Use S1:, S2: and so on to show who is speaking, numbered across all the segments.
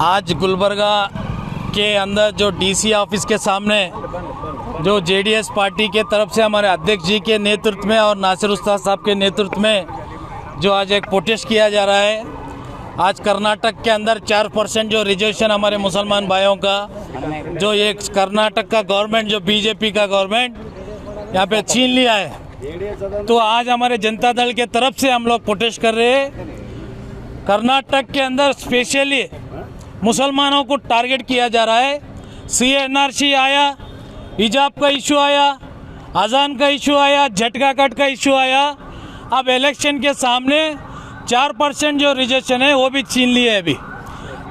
S1: आज गुलबर्गा के अंदर जो डीसी ऑफिस के सामने जो जेडीएस पार्टी के तरफ से हमारे अध्यक्ष जी के नेतृत्व में और नासिर उस्ताद साहब के नेतृत्व में जो आज एक प्रोटेस्ट किया जा रहा है। आज कर्नाटक के अंदर 4% जो रिजर्वेशन हमारे मुसलमान भाइयों का, जो एक कर्नाटक का गवर्नमेंट, जो बीजेपी का गवर्नमेंट यहाँ पे छीन लिया है, तो आज हमारे जनता दल के तरफ से हम लोग प्रोटेस्ट कर रहे हैं। कर्नाटक के अंदर स्पेशली मुसलमानों को टारगेट किया जा रहा है। CNRC आया, हिजाब का इशू आया, अजान का इशू आया, झटका कट का इशू आया। अब इलेक्शन के सामने 4% जो रिजर्वेशन है वो भी छीन लिए है। अभी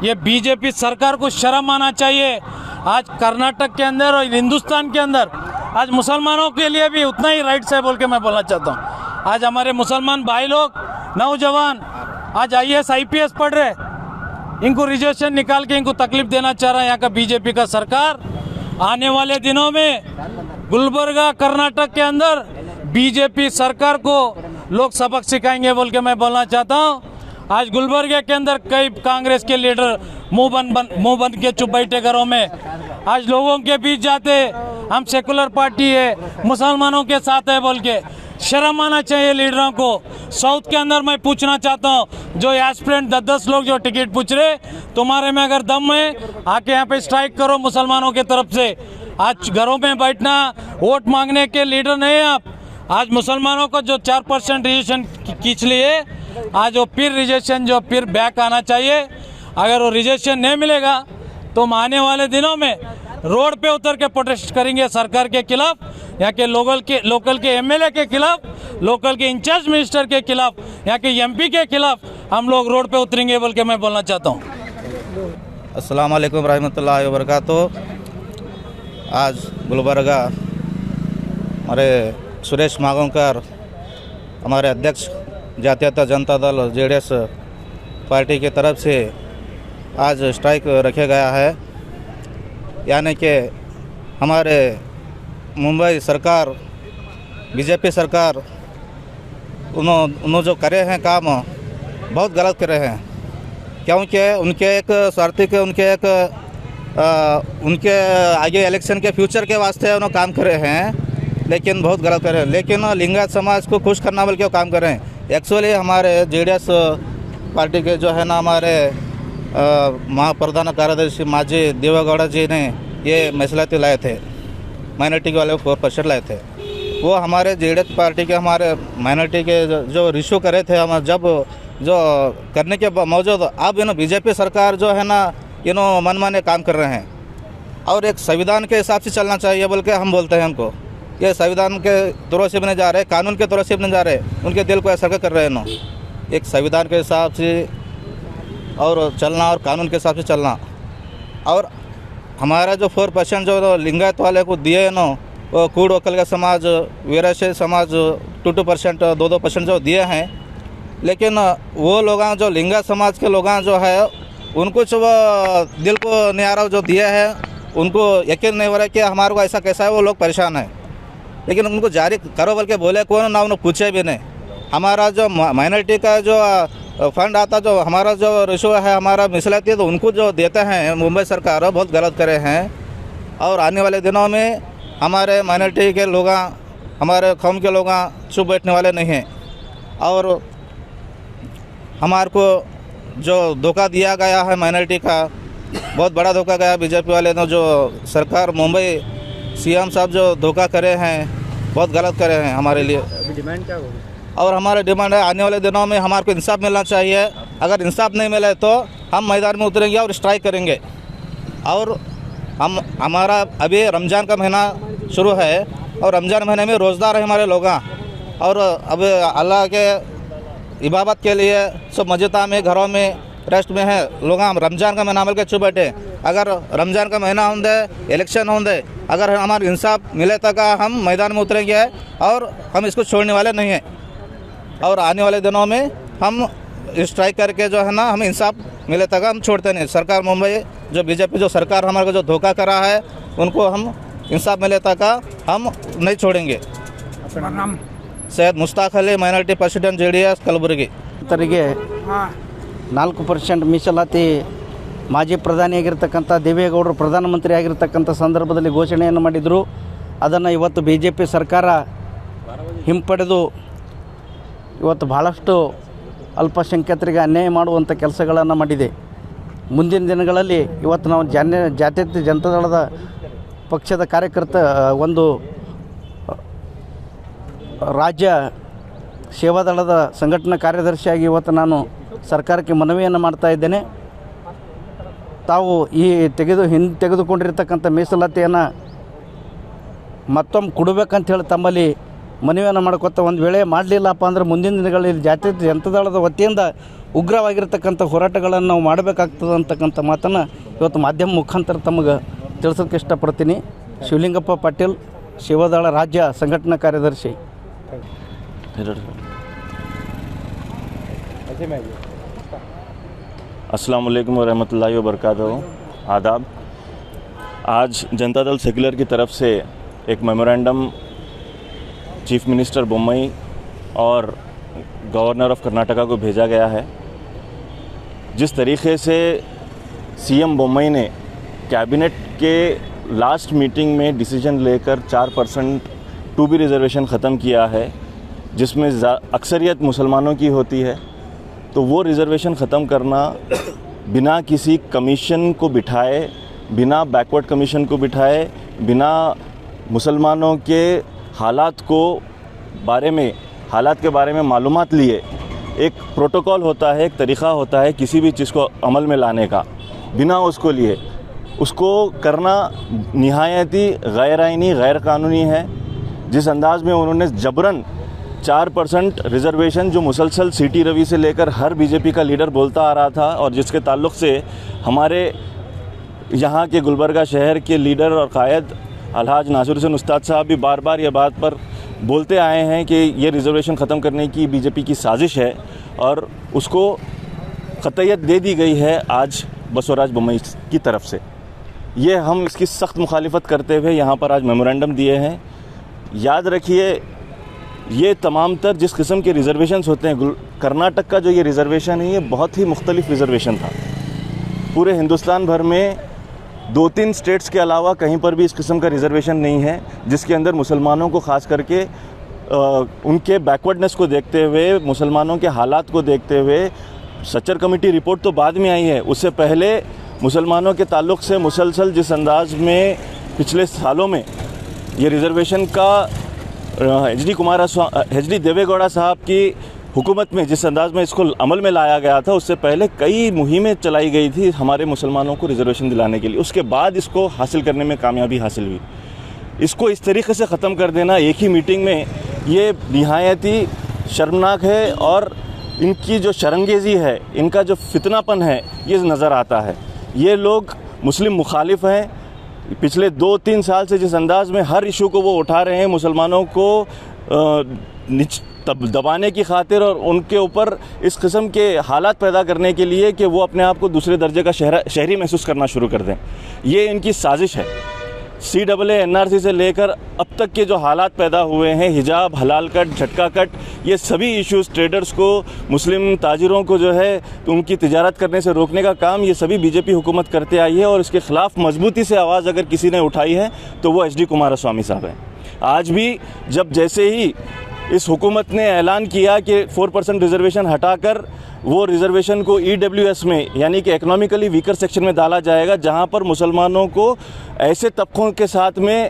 S1: ये बीजेपी सरकार को शर्म आना चाहिए। आज कर्नाटक के अंदर और हिंदुस्तान के अंदर आज मुसलमानों के लिए भी उतना ही राइट्स है बोल के मैं बोलना चाहता हूँ। आज हमारे मुसलमान भाई लोग, नौजवान आज IAS IPS पढ़ रहे, इनको रिजर्वेशन निकाल के इनको तकलीफ देना चाह रहा है यहाँ का बीजेपी का सरकार। आने वाले दिनों में गुलबर्गा कर्नाटक के अंदर बीजेपी सरकार को लोग सबक सिखाएंगे बोल के मैं बोलना चाहता हूँ। आज गुलबर्गा के अंदर कई कांग्रेस के लीडर मुंह बंद के चुप बैठे घरों में, आज लोगों के बीच जाते हम सेकुलर पार्टी है, मुसलमानों के साथ है बोल के। शर्म आना चाहिए लीडरों को। साउथ के अंदर मैं पूछना चाहता हूँ, जो एस्पिरेंट 10-10 लोग जो टिकट पूछ रहे, तुम्हारे में अगर दम है आके यहाँ पे स्ट्राइक करो मुसलमानों के तरफ से। आज घरों में बैठना, वोट मांगने के लीडर नहीं आप। आज मुसलमानों को जो 4% रिजर्वेशन खींच लिए, आज वो फिर रिजर्वेशन जो फिर बैक आना चाहिए। अगर वो रिजर्वेशन नहीं मिलेगा तो हम आने वाले दिनों में रोड पे उतर के प्रोटेस्ट करेंगे सरकार के खिलाफ, यहाँ के लोकल के MLA के खिलाफ, लोकल के इंचार्ज मिनिस्टर के खिलाफ, यहाँ के MP के खिलाफ हम लोग रोड पे उतरेंगे बोल के मैं बोलना चाहता हूँ।
S2: अस्सलाम वालेकुम रहमतुल्लाहि व बरकातुहू। आज गुलबर्गा हमारे सुरेश मांगोंकर, हमारे अध्यक्ष जातीयता जनता दल JDS पार्टी की तरफ से आज स्ट्राइक रखा गया है। यानी कि हमारे मुंबई सरकार, बीजेपी सरकार, उन्होंने जो करे हैं काम बहुत गलत करे हैं, क्योंकि उनके एक स्वार्थी के उनके आगे इलेक्शन के फ्यूचर के वास्ते उन्होंने काम करे हैं, लेकिन बहुत गलत करे हैं। लेकिन लिंगायत समाज को खुश करना बोल के काम कर रहे हैं। एक्चुअली हमारे JDS पार्टी के जो है ना, हमारे महाप्रधान कार्यदर्शी माजी देवेगौड़ा जी ने ये मसलाते लाए थे, माइनॉरिटी के वाले 4% लाए थे। वो हमारे JDS पार्टी के हमारे माइनॉरिटी के जो इशू करे थे, हम जब जो करने के मौजूद अब बीजेपी सरकार जो है ना, मनमाने काम कर रहे हैं। और एक संविधान के हिसाब से चलना चाहिए बोल के हम बोलते हैं। हमको ये संविधान के तौर से बने जा रहे, कानून के तौर से बने जा रहे, उनके दिल को ऐसा कर रहे हैं। एक संविधान के हिसाब से और चलना और कानून के हिसाब से चलना। और हमारा जो 4% जो लिंगायत वाले को दिए है ना, वो कूड़ वकल का समाज, वीरशैव समाज 2% 2% जो दिए हैं, लेकिन वो लोग जो लिंगायत समाज के लोग जो है उनको जो दिल को नहीं आ रहा जो दिए है, उनको यकीन नहीं हो रहा कि हमारे को ऐसा कैसा है। वो लोग परेशान है, लेकिन उनको जारी करो बोल के बोले कौन ना, उन्हें पूछे भी नहीं। हमारा जो माइनॉरिटी का जो फंड आता, जो हमारा जो रिशो है, हमारा मिसलाती है, तो उनको जो देते हैं मुंबई सरकार बहुत गलत करे हैं। और आने वाले दिनों में हमारे माइनॉरिटी के लोग, हमारे कौम के लोग चुप बैठने वाले नहीं हैं। और हमारे को जो धोखा दिया गया है माइनॉरिटी का, बहुत बड़ा धोखा गया बीजेपी वाले ने। जो सरकार मुंबई CM साहब जो धोखा करे हैं, बहुत गलत करे हैं हमारे लिए।
S3: डिमांड क्या होगी? और
S2: हमारा डिमांड है आने वाले दिनों में हमारे को इंसाफ मिलना चाहिए। अगर इंसाफ नहीं मिले तो हम मैदान में उतरेंगे और स्ट्राइक करेंगे। और हमारा अभी रमज़ान का महीना शुरू है, और रमज़ान महीने में रोज़दार है हमारे लोग, और अब अल्लाह के इबादत के लिए सब मस्जिदा में, घरों में, रेस्ट में है लोग। हम रमज़ान का महीना मिल के चुप बैठे। अगर रमज़ान का महीना होंगे, इलेक्शन होंगे, अगर हमारा इंसाफ मिले तक हम मैदान में उतरेंगे और हम इसको छोड़ने वाले नहीं हैं। और आने वाले दिनों में हम स्ट्राइक करके जो है ना, हमें इंसाफ मिले तक हम छोड़ते नहीं। सरकार मुंबई जो बीजेपी जो सरकार हमारे को जो धोखा करा है, उनको हम इंसाफ मिले तक हम नहीं छोड़ेंगे। Syed Mushtaq Ali, minority president JDS Kalaburagi.
S4: ರೈತರಿಗೆ 4% ಮೀಸಲಾತಿ
S3: ಮಾಜಿ ಪ್ರಧಾನಿಯಾಗಿರ್ತಕ್ಕಂಥ ದೇವೇಗೌಡರು ಪ್ರಧಾನಮಂತ್ರಿ ಆಗಿರ್ತಕ್ಕಂಥ ಸಂದರ್ಭದಲ್ಲಿ ಘೋಷಣೆಯನ್ನು ಮಾಡಿದರು. ಅದನ್ನು ಇವತ್ತು BJP ಸರ್ಕಾರ ಹಿಂಪಡೆದು ಇವತ್ತು ಭಾಳಷ್ಟು ಅಲ್ಪಸಂಖ್ಯಾತರಿಗೆ ಅನ್ಯಾಯ ಮಾಡುವಂಥ ಕೆಲಸಗಳನ್ನು ಮಾಡಿದೆ. ಮುಂದಿನ ದಿನಗಳಲ್ಲಿ ಇವತ್ತು ನಾವು ಜಾತ್ಯತೀತ ಜನತಾದಳದ ಪಕ್ಷದ ಕಾರ್ಯಕರ್ತ ಒಂದು ರಾಜ್ಯ ಸೇವಾದಳದ ಸಂಘಟನಾ ಕಾರ್ಯದರ್ಶಿಯಾಗಿ ಇವತ್ತು ನಾನು ಸರ್ಕಾರಕ್ಕೆ ಮನವಿಯನ್ನು ಮಾಡ್ತಾ ಇದ್ದೇನೆ. ತಾವು ಈ ತೆಗೆದುಕೊಂಡಿರ್ತಕ್ಕಂಥ ಮೀಸಲಾತಿಯನ್ನು ಮತ್ತೊಮ್ಮೆ ಕೊಡಬೇಕಂತ ಹೇಳಿ ತಮ್ಮಲ್ಲಿ ಮನವಿಯನ್ನು ಮಾಡ್ಕೊತ, ಒಂದು ವೇಳೆ ಮಾಡಲಿಲ್ಲಪ್ಪ ಅಂದರೆ ಮುಂದಿನ ದಿನಗಳಲ್ಲಿ ಜಾತ್ಯತೀತ ಜನತಾದಳದ ವತಿಯಿಂದ ಉಗ್ರವಾಗಿರ್ತಕ್ಕಂಥ ಹೋರಾಟಗಳನ್ನು ನಾವು ಮಾಡಬೇಕಾಗ್ತದೆ ಅಂತಕ್ಕಂಥ ಮಾತನ್ನು ಇವತ್ತು ಮಾಧ್ಯಮ ಮುಖಾಂತರ ತಮಗೆ ತಿಳಿಸೋಕ್ಕೆ ಇಷ್ಟಪಡ್ತೀನಿ. ಶಿವಲಿಂಗಪ್ಪ ಪಾಟೀಲ್, ಸೇವಾದಳ ರಾಜ್ಯ ಸಂಘಟನಾ ಕಾರ್ಯದರ್ಶಿ.
S4: अस्सलाम वालेकुम वरहमतुल्लाहि वबरकातुहू। आदाब। आज जनता दल सेक्युलर की तरफ से एक मेमोरेंडम चीफ मिनिस्टर बोम्मई और गवर्नर ऑफ कर्नाटका को भेजा गया है। जिस तरीके से सीएम बोम्मई ने कैबिनेट के लास्ट मीटिंग में डिसीजन लेकर 4% 2B रिजर्वेशन ख़त्म किया है, जिसमें अक्सरियत मुसलमानों की होती है, तो वो रिज़र्वेशन ख़त्म करना बिना किसी कमीशन को बिठाए, बिना बैकवर्ड कमीशन को बिठाए, बिना मुसलमानों के हालात के बारे में मालूमात लिए, एक प्रोटोकॉल होता है, एक तरीक़ा होता है किसी भी चीज़ को अमल में लाने का, बिना उसको लिए उसको करना निहायत ही गैर आइनी, गैर कानूनी है। जिस अंदाज़ में उन्होंने जबरन 4% रिज़र्वेशन, जो मुसलसल सीटी रवि से लेकर हर बीजेपी का लीडर बोलता आ रहा था और जिसके ताल्लुक़ से हमारे यहाँ के गुलबर्गा शहर के लीडर और कायद अलहाज नासिर हुसैन उस्ताद साहब भी बार बार ये बात पर बोलते आए हैं कि ये रिज़र्वेशन ख़त्म करने की बीजेपी की साजिश है और उसको क़तय्यत दे दी गई है आज बसवराज बोम्मई की तरफ से। ये हम इसकी सख्त मुखालिफत करते हुए यहाँ पर आज मेमोरेंडम दिए हैं। याद रखिए, ये तमाम तर जिस किस्म के रिज़र्वेशंस होते हैं, कर्नाटक का जो ये रिज़र्वेशन है ये बहुत ही मुख्तलिफ रिज़र्वेशन था। पूरे हिंदुस्तान भर में 2-3 स्टेट्स के अलावा कहीं पर भी इस किस्म का रिज़र्वेशन नहीं है, जिसके अंदर मुसलमानों को ख़ास करके उनके बैकवर्डनेस को देखते हुए, मुसलमानों के हालात को देखते हुए, सच्चर कमेटी रिपोर्ट तो बाद में आई है, उससे पहले मुसलमानों के ताल्लुक़ से मुसलसल जिस अंदाज़ में पिछले सालों में ये रिज़र्वेशन का HD देवेगौड़ा साहब की हुकूमत में जिस अंदाज़ में इसको अमल में लाया गया था, उससे पहले कई मुहिमें चलाई गई थी हमारे मुसलमानों को रिज़र्वेशन दिलाने के लिए। उसके बाद इसको हासिल करने में कामयाबी हासिल हुई। इसको इस तरीके से ख़त्म कर देना एक ही मीटिंग में, ये निहायत ही शर्मनाक है और इनकी जो शरंगेज़ी है, इनका जो फितनापन है, ये नज़र आता है। ये लोग मुस्लिम मुखालिफ हैं। पिछले 2-3 साल से जिस अंदाज़ में हर इशू को वो उठा रहे हैं, मुसलमानों को दबाने की खातिर और उनके ऊपर इस किस्म के हालात पैदा करने के लिए कि वो अपने आप को दूसरे दर्जे का शहरी महसूस करना शुरू कर दें, ये इनकी साजिश है। CAA NRC से लेकर अब तक के जो हालात पैदा हुए हैं, हिजाब, हलाल कट, झटका कट, ये सभी इश्यूज़ ट्रेडर्स को, मुस्लिम ताजिरों को जो है उनकी तिजारत करने से रोकने का काम ये सभी बीजेपी हुकूमत करते आई है और इसके ख़िलाफ़ मजबूती से आवाज़ अगर किसी ने उठाई है तो वो HD कुमारस्वामी साहब हैं। आज भी जब जैसे ही इस हुकूमत ने ऐलान किया कि 4% रिज़र्वेशन हटाकर वो रिज़र्वेशन को EWS में, यानी कि इकोनॉमिकली वीकर सेक्शन में डाला जाएगा, जहां पर मुसलमानों को ऐसे तबकों के साथ में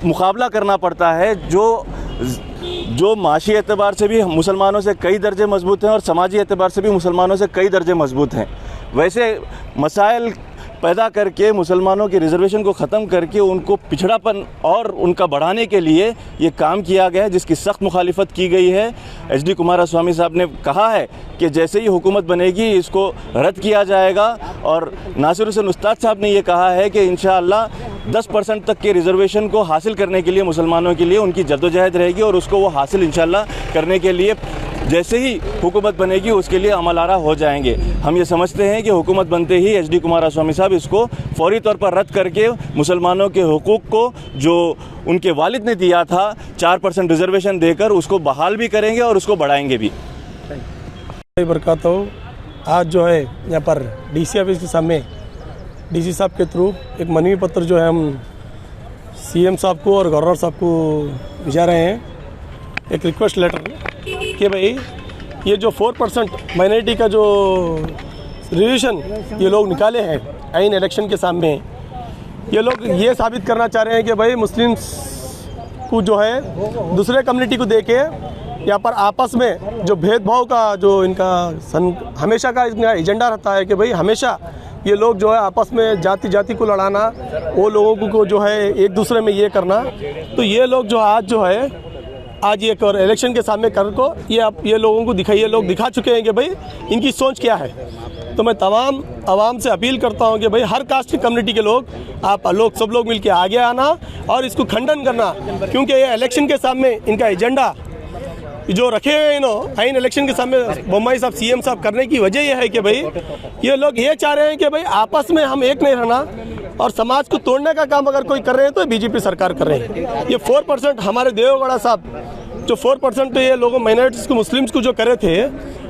S4: मुकाबला करना पड़ता है जो माशी एतबार से भी मुसलमानों से कई दर्जे मजबूत हैं और समाजी एतबार से भी मुसलमानों से कई दर्जे मजबूत हैं। वैसे मसाइल पैदा करके मुसलमानों के रिज़र्वेशन को ख़त्म करके उनको पिछड़ापन और उनका बढ़ाने के लिए ये काम किया गया है, जिसकी सख्त मुखालिफत की गई है। HD कुमारस्वामी साहब ने कहा है कि जैसे ही हुकूमत बनेगी इसको रद्द किया जाएगा और नासिर हुसैन उस्ताद साहब ने ये कहा है कि इंशाअल्लाह 10% तक के रिज़र्वेशन को हासिल करने के लिए मुसलमानों के लिए उनकी जद्दोजहद रहेगी और उसको वो हासिल इंशाअल्लाह करने के लिए जैसे ही हुकूमत बनेगी उसके लिए अमलारा हो जाएंगे। हम ये समझते हैं कि हुकूमत बनते ही HD कुमारस्वामी साहब इसको फौरी तौर पर रद्द करके मुसलमानों के हुकूक को जो उनके वालिद ने दिया था 4% रिज़र्वेशन देकर उसको बहाल भी करेंगे और उसको बढ़ाएंगे भी।
S5: बरकातहू। आज जो है यहाँ पर डीसी ऑफिस के सामने डीसी साहब के थ्रू एक मनवी पत्र जो है हम सीएम साहब को और गवर्नर साहब को भिजा रहे हैं, एक रिक्वेस्ट लेटर कि भाई ये जो 4% माइनॉरिटी का जो रिजर्वेशन ये लोग निकाले हैं आइन इलेक्शन के सामने, ये लोग ये साबित करना चाह रहे हैं कि भाई मुस्लिम्स को जो है दूसरे कम्युनिटी को देके यहाँ पर आपस में जो भेदभाव का जो इनका हमेशा का इनका एजेंडा रहता है कि भाई हमेशा ये लोग जो है आपस में जाति जाति को लड़ाना, वो लोगों को जो है एक दूसरे में ये करना, तो ये लोग जो आज जो है आज ये इलेक्शन के सामने कर को ये लोगों को दिखाइए, लोग दिखा चुके हैं कि भाई इनकी सोच क्या है। तो मैं तमाम आवाम से अपील करता हूं कि भाई हर कास्ट की कम्युनिटी के लोग सब लोग मिलकर आगे आना और इसको खंडन करना, क्योंकि ये इलेक्शन के सामने इनका एजेंडा जो रखे हुए हैं आइन इलेक्शन के सामने बोम्मई साहब सीएम साहब करने की वजह यह है कि भाई ये लोग ये चाह रहे हैं कि भाई आपस में हम एक नहीं रहना और समाज को तोड़ने का काम अगर कोई कर रहे हैं तो बीजेपी सरकार कर रहे हैं। ये 4% हमारे देवेगौड़ा साहब जो 4% ये लोगों माइनॉरिटीज़ को मुस्लिम्स को जो करे थे,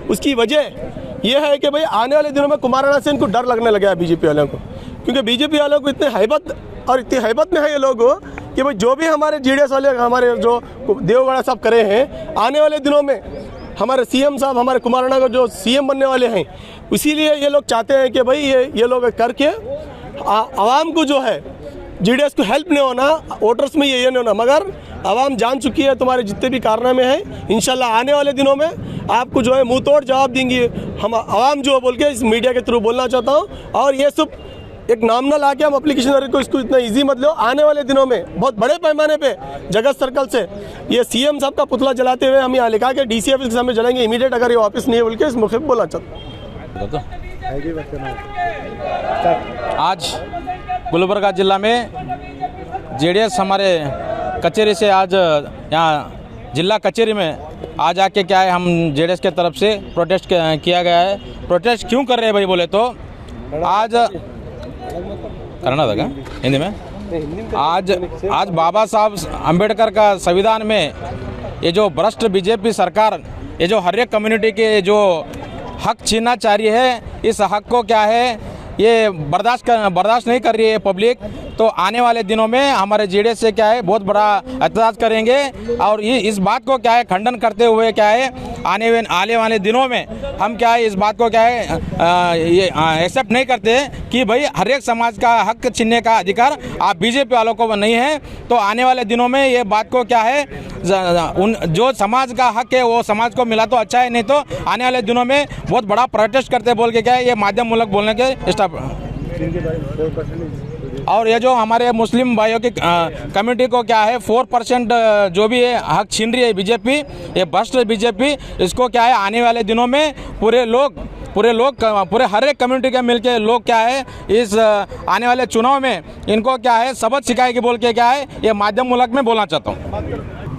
S5: उसकी वजह यह है कि भाई आने वाले दिनों में कुमाराना से इनको डर लगने लगा है बीजेपी वालों को, क्योंकि बीजेपी वालों को इतने हैबत में है ये लोग कि भाई जो भी हमारे जीडीएस वाले हमारे जो देवेगौड़ा साहब करे हैं, आने वाले दिनों में हमारे सीएम साहब हमारे कुमाराना को जो सीएम बनने वाले हैं, इसीलिए ये लोग चाहते हैं कि भाई ये लोग करके आवाम को जो है जीडीएस को हेल्प नहीं होना, वोटर्स में ये नहीं होना, मगर आवाम जान चुकी है तुम्हारे जितने भी कारनामे हैं, इंशाल्लाह आने वाले दिनों में आपको जो है मुंह तोड़ जवाब देंगी हम आवाम जो बोल के इस मीडिया के थ्रू बोलना चाहता हूँ। और ये सब एक नाम ना ला के हम एप्लीकेशन को इसको इतना इजी मत लो, आने वाले दिनों में बहुत बड़े पैमाने पे जगत सर्कल से ये सीएम साहब का पुतला जलाते हुए हम यहाँ लिखा के डीसी ऑफिस के सामने जलाएंगे इमीडिएट, अगर ये वापस नहीं है बोल के इस मौके पर बोलना चाहता हूँ।
S1: आज गुलबर्गा जिला में जेडीएस हमारे कचहरी से आज यहाँ जिला कचहरी में आज आके क्या है हम जेडीएस के तरफ से प्रोटेस्ट किया गया है। प्रोटेस्ट क्यों कर रहे हैं भाई बोले तो आज करना था क्या हिंदी में, आज बाबा साहब अम्बेडकर का संविधान में ये जो भ्रष्ट बीजेपी सरकार ये जो हर एक कम्युनिटी के जो हक छीनना चाह रही है, इस हक को क्या है ये बर्दाश्त नहीं कर रही है पब्लिक। तो आने वाले दिनों में हमारे जेडीएस से क्या है बहुत बड़ा एहतजाज करेंगे और ये इस बात को क्या है खंडन करते हुए क्या है आने वाले दिनों में हम क्या है इस बात को क्या है ये एक्सेप्ट नहीं करते कि भाई हर एक समाज का हक छीनने का अधिकार आप बीजेपी वालों को नहीं है। तो आने वाले दिनों में ये बात को क्या है जो समाज का हक है वो समाज को मिला तो अच्छा है, नहीं तो आने वाले दिनों में बहुत बड़ा प्रोटेस्ट करते बोल के क्या है ये माध्यम मूलक बोलने के स्टाफ। और ये जो हमारे मुस्लिम भाइयों की कम्युनिटी को क्या है 4% जो भी है हक छीन रही है बीजेपी, ये भ्रष्ट बीजेपी, इसको क्या है आने वाले दिनों में पूरे हर एक कम्युनिटी के मिलके लोग क्या है इस आने वाले चुनाव में इनको क्या है सबक सिखाएगी बोल के क्या है ये माध्यम मूलक में बोलना चाहता हूँ।